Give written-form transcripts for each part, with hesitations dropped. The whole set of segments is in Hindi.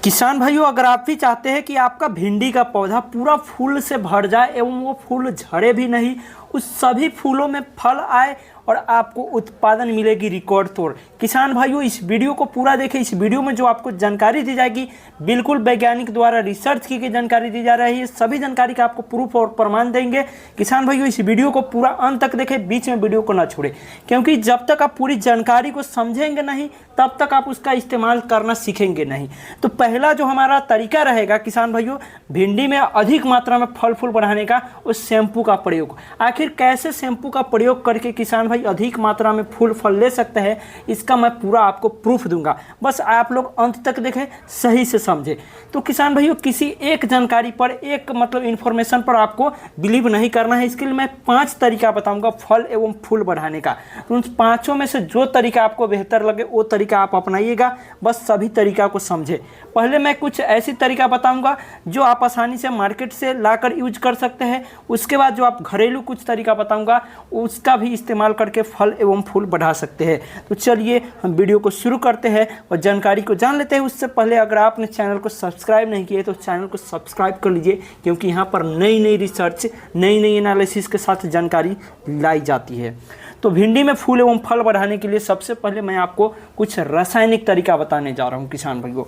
किसान भाइयों, अगर आप भी चाहते हैं कि आपका भिंडी का पौधा पूरा फूल से भर जाए एवं वो फूल झड़े भी नहीं, उस सभी फूलों में फल आए और आपको उत्पादन मिलेगी रिकॉर्ड तोड़। किसान भाइयों, इस वीडियो को पूरा देखें। इस वीडियो में जो आपको जानकारी दी जाएगी बिल्कुल वैज्ञानिक द्वारा रिसर्च की गई जानकारी दी जा रही है। सभी जानकारी का आपको प्रूफ और प्रमाण देंगे। किसान भाइयों, इस वीडियो को पूरा अंत तक देखें, बीच में वीडियो को ना छोड़ें, क्योंकि जब तक आप पूरी जानकारी को समझेंगे नहीं तब तक आप उसका इस्तेमाल करना सीखेंगे नहीं। तो पहला जो हमारा तरीका रहेगा किसान भाइयों, भिंडी में अधिक मात्रा में फल फूल बढ़ाने का, उस शैम्पू का प्रयोग। आखिर कैसे शैम्पू का प्रयोग करके किसान भाई अधिक मात्रा में फूल फल ले सकते हैं, इसका मैं पूरा आपको प्रूफ दूंगा। बस आप लोग अंत तक देखें, सही से समझें। तो किसान भाइयों, किसी एक जानकारी पर, एक मतलब इन्फॉर्मेशन पर आपको बिलीव नहीं करना है। इसके लिए मैं 5 तरीका बताऊंगा फल एवं फूल बढ़ाने का। तो उन 5 में से जो तरीका आपको बेहतर लगे वो तरीका आप अपनाइएगा। बस सभी तरीका को समझे। पहले मैं कुछ ऐसी तरीका बताऊंगा जो आप आसानी से मार्केट से लाकर यूज कर सकते हैं। उसके बाद जो आप घरेलू कुछ तरीका बताऊंगा उसका भी इस्तेमाल करके फल एवं फूल बढ़ा सकते हैं। तो चलिए हम वीडियो को शुरू करते हैं और जानकारी को जान लेते हैं। उससे पहले अगर आपने चैनल को सब्सक्राइब नहीं किया तो चैनल को सब्सक्राइब कर लीजिए, क्योंकि यहाँ पर नई नई रिसर्च, नई नई एनालिसिस के साथ जानकारी लाई जाती है। तो भिंडी में फूल एवं फल बढ़ाने के लिए सबसे पहले मैं आपको कुछ रासायनिक तरीका बताने जा रहा हूं किसान भाइयों।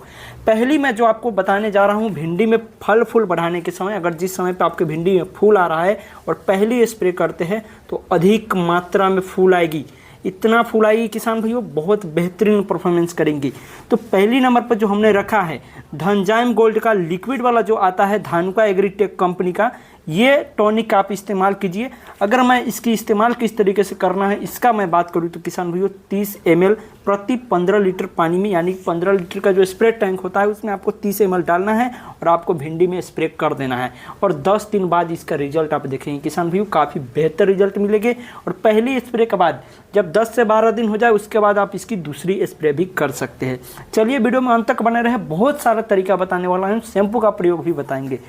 पहली मैं जो आपको बताने जा रहा हूं, भिंडी में फल फूल बढ़ाने के समय, अगर जिस समय पे आपके भिंडी में फूल आ रहा है और पहली स्प्रे करते हैं तो अधिक मात्रा में फूल आएगी। इतना फूल आएगी किसान भाइयों, बहुत बेहतरीन परफॉर्मेंस करेंगी। तो पहली नंबर पर जो हमने रखा है धनजाइम गोल्ड का लिक्विड वाला जो आता है धानुका एग्रीटेक कंपनी का, ये टॉनिक आप इस्तेमाल कीजिए। अगर मैं इसकी इस्तेमाल किस तरीके से करना है इसका मैं बात करूँ तो किसान भाइयों, 30 ml प्रति 15 लीटर पानी में, यानी 15 लीटर का जो स्प्रे टैंक होता है उसमें आपको 30 ml डालना है और आपको भिंडी में स्प्रे कर देना है। और 10 दिन बाद इसका रिजल्ट आप देखेंगे किसान भाइयों, काफ़ी बेहतर रिजल्ट मिलेंगे। और पहली स्प्रे के बाद जब 10 से 12 दिन हो जाए उसके बाद आप इसकी दूसरी स्प्रे भी कर सकते हैं। चलिए वीडियो में अंत तक बने रहे, बहुत सारा तरीका बताने वाला है, शैम्पू का प्रयोग भी बताएंगे।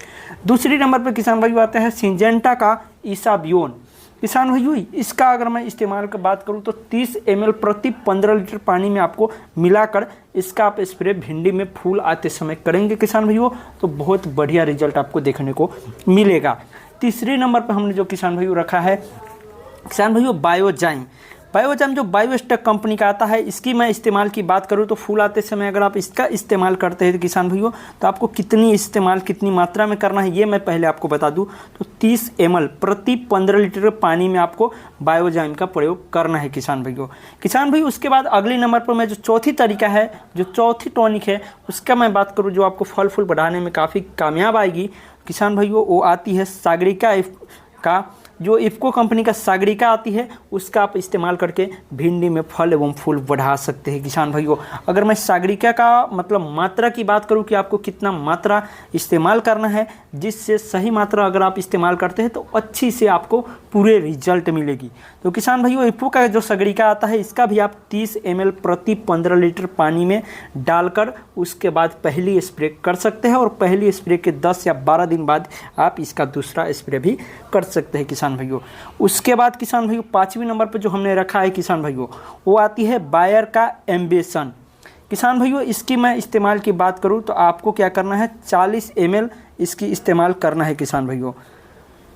दूसरी नंबर पर किसान भाइयों आते हैं सिंजेंटा का इसाबियोन। किसान भाइयों, इसका अगर मैं इस्तेमाल की बात करूं तो 30 ml प्रति 15 लीटर पानी में आपको मिलाकर इसका आप स्प्रे भिंडी में फूल आते समय करेंगे किसान भाइयों, तो बहुत बढ़िया रिजल्ट आपको देखने को मिलेगा। तीसरे नंबर पर हमने जो किसान भाइयों रखा है किसान भाइयों बायोजाइम। बायोजाइम जो बायोस्टेक कंपनी का आता है, इसकी मैं इस्तेमाल की बात करूं तो फूल आते समय अगर आप इसका इस्तेमाल करते हैं तो किसान भाइयों, तो आपको कितनी इस्तेमाल कितनी मात्रा में करना है ये मैं पहले आपको बता दूं। तो 30 ml प्रति 15 लीटर पानी में आपको बायोजाइम का प्रयोग करना है किसान भाइयों। किसान भाइयों, उसके बाद अगले नंबर पर मैं जो चौथी तरीका है, जो चौथी टॉनिक है उसका मैं बात करूँ जो आपको फल फूल बढ़ाने में काफ़ी कामयाब आएगी किसान भाइयों, वो आती है सागरिका का, जो इफ्को कंपनी का सागरिका आती है उसका आप इस्तेमाल करके भिंडी में फल एवं फूल बढ़ा सकते हैं किसान भाइयों। अगर मैं सागरिका का मतलब मात्रा की बात करूं कि आपको कितना मात्रा इस्तेमाल करना है, जिससे सही मात्रा अगर आप इस्तेमाल करते हैं तो अच्छी से आपको पूरे रिजल्ट मिलेगी। तो किसान भाइयों, इफ्को का जो सागरिका आता है इसका भी आप 30 ml प्रति 15 लीटर पानी में डालकर उसके बाद पहली स्प्रे कर सकते हैं और पहली स्प्रे के 10 या 12 दिन बाद आप इसका दूसरा स्प्रे भी कर सकते हैं किसान भाइयों। उसके बाद किसान भाइयों 5वें नंबर पर जो हमने रखा है किसान भाइयों, वो आती है बायर का एम्बेसन। किसान भाइयों, इसकी मैं इस्तेमाल की बात करूं तो आपको क्या करना है, 40 ml इसकी इस्तेमाल करना है किसान भाइयों।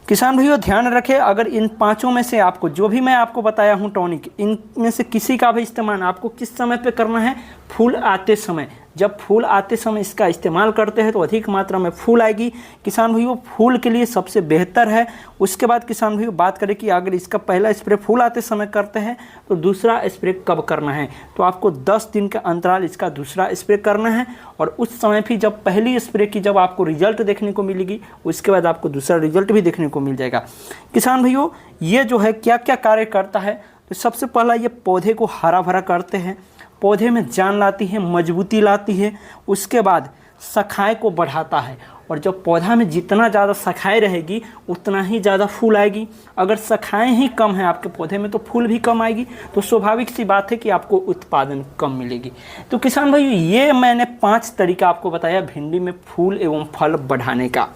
किसान भाइयों ध्यान रखें, अगर इन 5 में से आपको जो भी मैं आपको बताया हूं टॉनिक, इनमें से किसी का भी इस्तेमाल आपको किस समय पे करना है, फूल आते समय। जब फूल आते समय इसका इस्तेमाल करते हैं तो अधिक मात्रा में फूल आएगी किसान भाइयों, फूल के लिए सबसे बेहतर है। उसके बाद किसान भाइयों बात करें कि अगर इसका पहला स्प्रे फूल आते समय करते हैं तो दूसरा स्प्रे कब करना है, तो आपको 10 दिन के अंतराल इसका दूसरा स्प्रे करना है। और उस समय भी जब पहली स्प्रे की जब आपको रिजल्ट देखने को मिलेगी उसके बाद आपको दूसरा रिजल्ट भी देखने को मिल जाएगा। किसान भाइयों, ये जो है क्या क्या कार्य करता है, तो सबसे पहला ये पौधे को हरा भरा करते हैं, पौधे में जान लाती है, मजबूती लाती है। उसके बाद शाखाएं को बढ़ाता है, और जब पौधा में जितना ज़्यादा शाखाएं रहेगी उतना ही ज़्यादा फूल आएगी। अगर शाखाएं ही कम है आपके पौधे में तो फूल भी कम आएगी, तो स्वाभाविक सी बात है कि आपको उत्पादन कम मिलेगी। तो किसान भाइयों, ये मैंने 5 तरीका आपको बताया भिंडी में फूल एवं फल बढ़ाने का।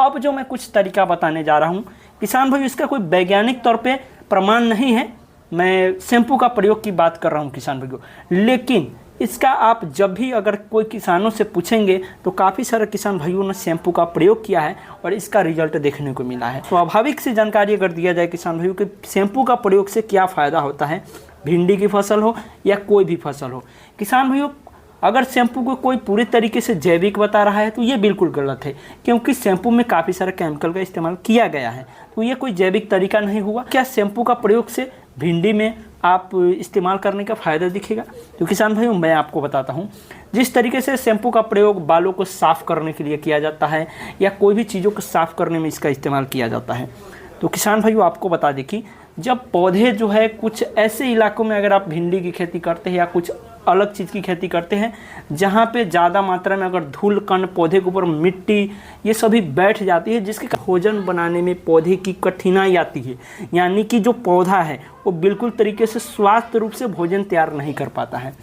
अब जो मैं कुछ तरीका बताने जा रहा हूँ किसान भाइयों, इसका कोई वैज्ञानिक तौर पर प्रमाण नहीं है, मैं शैम्पू का प्रयोग की बात कर रहा हूँ किसान भाइयों, लेकिन इसका आप जब भी अगर कोई किसानों से पूछेंगे तो काफ़ी सारे किसान भाइयों ने शैम्पू का प्रयोग किया है और इसका रिजल्ट देखने को मिला है। स्वाभाविक सी जानकारी अगर दिया जाए किसान भाइयों कि शैम्पू का प्रयोग से क्या फ़ायदा होता है, भिंडी की फसल हो या कोई भी फसल हो। किसान भाइयों, अगर शैम्पू को कोई पूरी तरीके से जैविक बता रहा है तो ये बिल्कुल गलत है, क्योंकि शैम्पू में काफ़ी सारे केमिकल का इस्तेमाल किया गया है, तो ये कोई जैविक तरीका नहीं हुआ। क्या शैम्पू का प्रयोग से भिंडी में आप इस्तेमाल करने का फ़ायदा दिखेगा? तो किसान भाइयों, मैं आपको बताता हूँ। जिस तरीके से शैम्पू का प्रयोग बालों को साफ़ करने के लिए किया जाता है या कोई भी चीज़ों को साफ़ करने में इसका इस्तेमाल किया जाता है, तो किसान भाइयों आपको बता दें कि जब पौधे जो है कुछ ऐसे इलाकों में अगर आप भिंडी की खेती करते हैं या कुछ अलग चीज़ की खेती करते हैं जहाँ पे ज़्यादा मात्रा में अगर धूल कण, पौधे के ऊपर मिट्टी, ये सभी बैठ जाती है, जिसके भोजन बनाने में पौधे की कठिनाई आती है, यानी कि जो पौधा है वो बिल्कुल तरीके से स्वास्थ्य रूप से भोजन तैयार नहीं कर पाता है।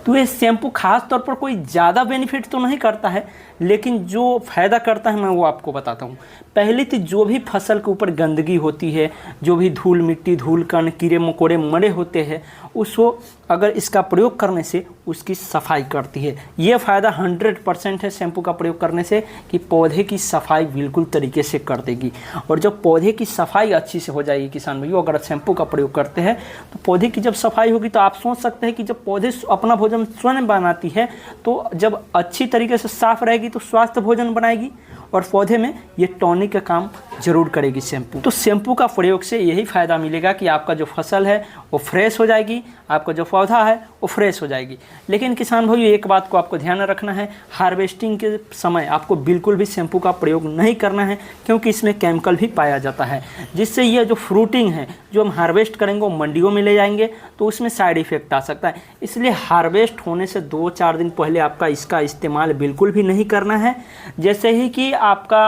तो ये शैम्पू खास तौर पर कोई ज़्यादा बेनिफिट तो नहीं करता है, लेकिन जो फ़ायदा करता है मैं वो आपको बताता हूँ। पहले तो जो भी फसल के ऊपर गंदगी होती है, जो भी धूल मिट्टी, धूल कण, कीड़े मकोड़े मरे होते हैं, उसको अगर इसका प्रयोग करने से उसकी सफाई करती है। ये फ़ायदा 100% है शैम्पू का प्रयोग करने से कि पौधे की सफाई बिल्कुल तरीके से कर देगी। और जब पौधे की सफाई अच्छी से हो जाएगी किसान भाइयों, अगर शैम्पू का प्रयोग करते हैं तो पौधे की जब सफाई होगी तो आप सोच सकते हैं कि जब पौधे अपना भोजन स्वयं बनाती है तो जब अच्छी तरीके से साफ रहेगी तो स्वास्थ्य भोजन बनाएगी और पौधे में ये टॉनिक का काम जरूर करेगी शैम्पू। तो शैम्पू का प्रयोग से यही फ़ायदा मिलेगा कि आपका जो फसल है वो फ्रेश हो जाएगी, आपका जो पौधा है वो फ्रेश हो जाएगी। लेकिन किसान भाइयों, एक बात को आपको ध्यान रखना है, हार्वेस्टिंग के समय आपको बिल्कुल भी शैम्पू का प्रयोग नहीं करना है, क्योंकि इसमें केमिकल भी पाया जाता है, जिससे ये जो फ्रूटिंग है जो हम हार्वेस्ट करेंगे वो मंडियों में ले जाएंगे तो उसमें साइड इफ़ेक्ट आ सकता है। इसलिए हार्वेस्ट होने से 2-4 दिन पहले आपका इसका इस्तेमाल बिल्कुल भी नहीं करना है। जैसे ही कि आपका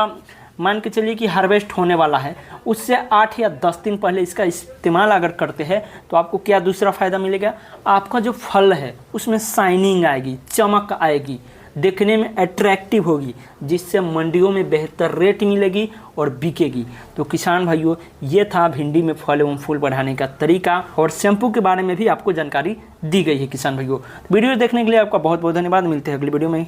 मान के चलिए कि हार्वेस्ट होने वाला है, उससे 8 या 10 दिन पहले इसका इस्तेमाल अगर करते हैं तो आपको क्या दूसरा फ़ायदा मिलेगा, आपका जो फल है उसमें शाइनिंग आएगी, चमक आएगी, देखने में अट्रैक्टिव होगी, जिससे मंडियों में बेहतर रेट मिलेगी और बिकेगी। तो किसान भाइयों, ये था भिंडी में फल एवं फूल बढ़ाने का तरीका, और शैम्पू के बारे में भी आपको जानकारी दी गई है किसान भाइयों। वीडियो देखने के लिए आपका बहुत बहुत धन्यवाद। मिलते हैं अगली वीडियो में।